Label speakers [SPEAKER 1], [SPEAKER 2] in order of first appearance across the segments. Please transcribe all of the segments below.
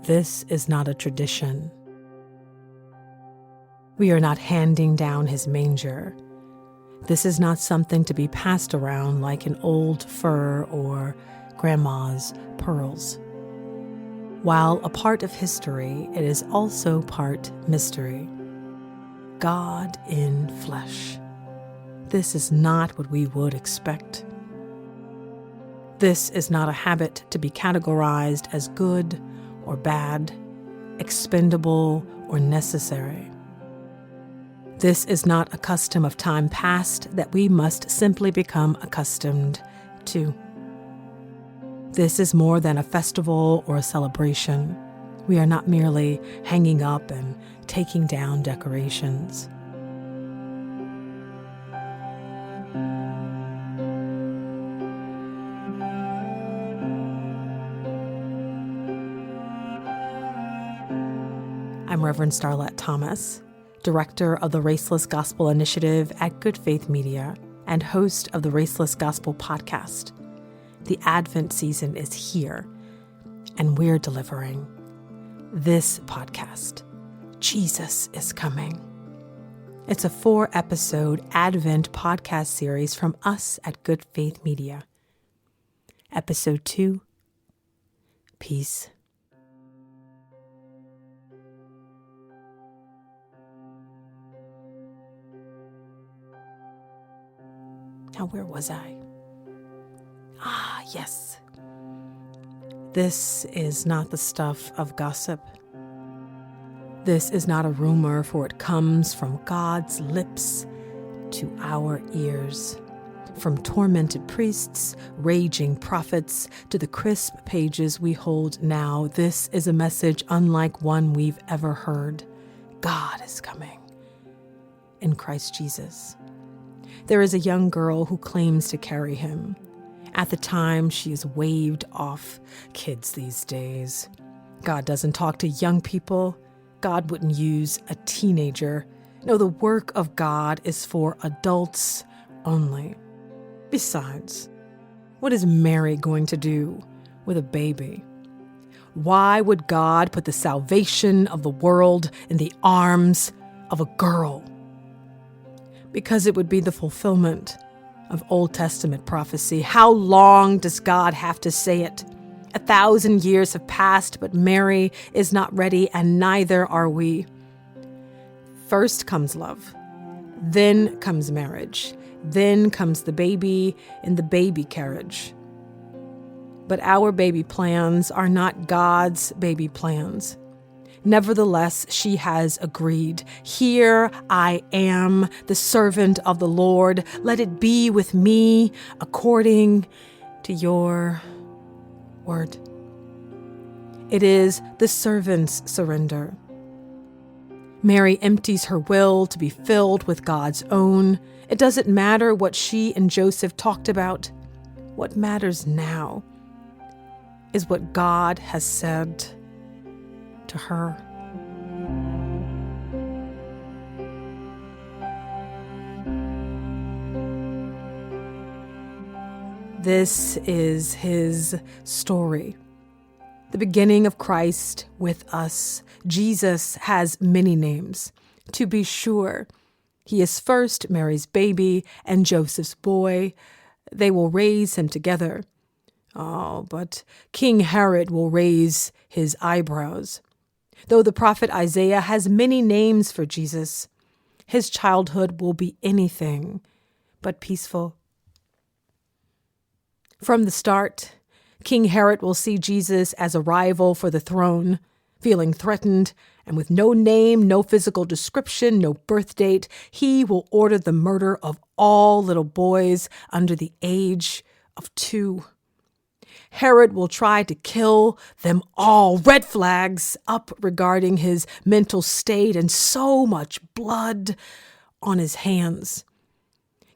[SPEAKER 1] this is not a tradition. We are not handing down his manger. This is not something to be passed around like an old fur or grandma's pearls. While a part of history, it is also part mystery. God in flesh. This is not what we would expect. This is not a habit to be categorized as good or bad, expendable or necessary. This is not a custom of time past that we must simply become accustomed to. This is more than a festival or a celebration. We are not merely hanging up and taking down decorations. I'm Reverend Starlette Thomas, Director of the Raceless Gospel Initiative at Good Faith Media and host of the Raceless Gospel podcast. The Advent season is here, and we're delivering this podcast, Jesus is Coming. It's a 4-episode Advent podcast series from us at Good Faith Media. Episode 2, Peace. Now, where was I? Yes. This is not the stuff of gossip. This is not a rumor, for it comes from God's lips to our ears. From tormented priests, raging prophets, to the crisp pages we hold now, this is a message unlike one we've ever heard. God is coming in Christ Jesus. There is a young girl who claims to carry him. At the time, she is waved off. Kids these days. God doesn't talk to young people. God wouldn't use a teenager. No, the work of God is for adults only. Besides, what is Mary going to do with a baby? Why would God put the salvation of the world in the arms of a girl? Because it would be the fulfillment of Old Testament prophecy. How long does God have to say it? 1,000 years have passed, but Mary is not ready, and neither are we. First comes love, then comes marriage, then comes the baby in the baby carriage. But our baby plans are not God's baby plans. Nevertheless, she has agreed. Here I am, the servant of the Lord. Let it be with me according to your word. It is the servant's surrender. Mary empties her will to be filled with God's own. It doesn't matter what she and Joseph talked about. What matters now is what God has said to her. This is his story. The beginning of Christ with us. Jesus has many names. To be sure, he is first Mary's baby and Joseph's boy. They will raise him together. Oh, but King Herod will raise his eyebrows. Though the prophet Isaiah has many names for Jesus, his childhood will be anything but peaceful. From the start, King Herod will see Jesus as a rival for the throne, feeling threatened, and with no name, no physical description, no birth date, he will order the murder of all little boys under the age of 2. Herod will try to kill them all. Red flags up regarding his mental state and so much blood on his hands.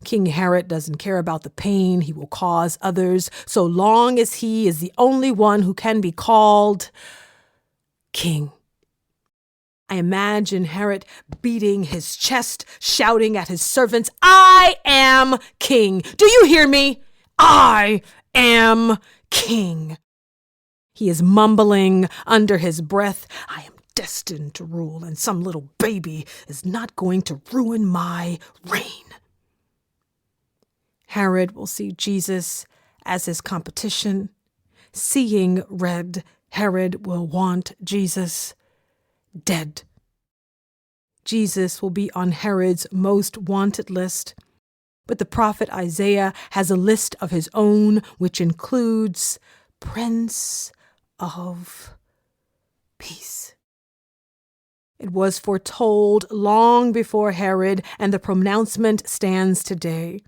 [SPEAKER 1] King Herod doesn't care about the pain he will cause others so long as he is the only one who can be called king. I imagine Herod beating his chest, shouting at his servants, "I am king. Do you hear me? I am king." He is mumbling under his breath, "I am destined to rule, and some little baby is not going to ruin my reign." Herod will see Jesus as his competition. Seeing red, Herod will want Jesus dead. Jesus will be on Herod's most wanted list, but the prophet Isaiah has a list of his own, which includes Prince of Peace. It was foretold long before Herod, and the pronouncement stands today.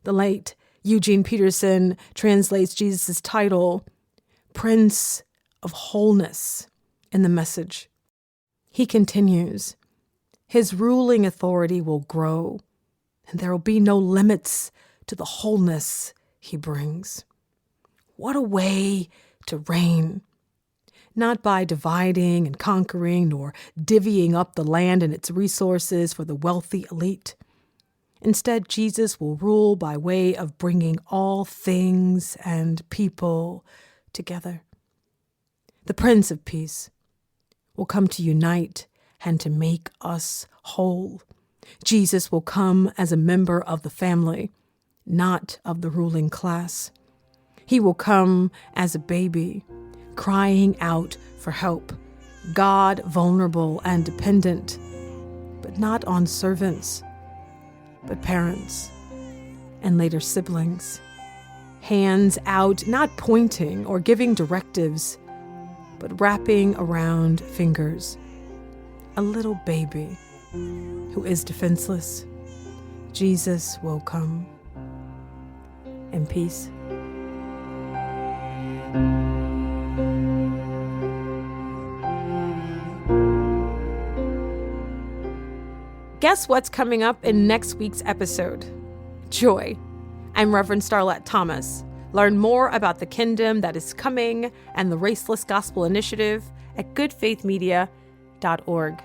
[SPEAKER 1] The late Eugene Peterson translates Jesus' title, Prince of Wholeness, in the Message. He continues, "His ruling authority will grow, and there will be no limits to the wholeness he brings." What a way to reign! Not by dividing and conquering, nor divvying up the land and its resources for the wealthy elite. Instead, Jesus will rule by way of bringing all things and people together. The Prince of Peace will come to unite and to make us whole. Jesus will come as a member of the family, not of the ruling class. He will come as a baby, crying out for help, God vulnerable and dependent, but not on servants, but parents and later siblings. Hands out, not pointing or giving directives, but wrapping around fingers. A little baby who is defenseless. Jesus will come in peace. Guess what's coming up in next week's episode? Joy. I'm Reverend Starlette Thomas. Learn more about the kingdom that is coming and the Raceless Gospel Initiative at goodfaithmedia.org.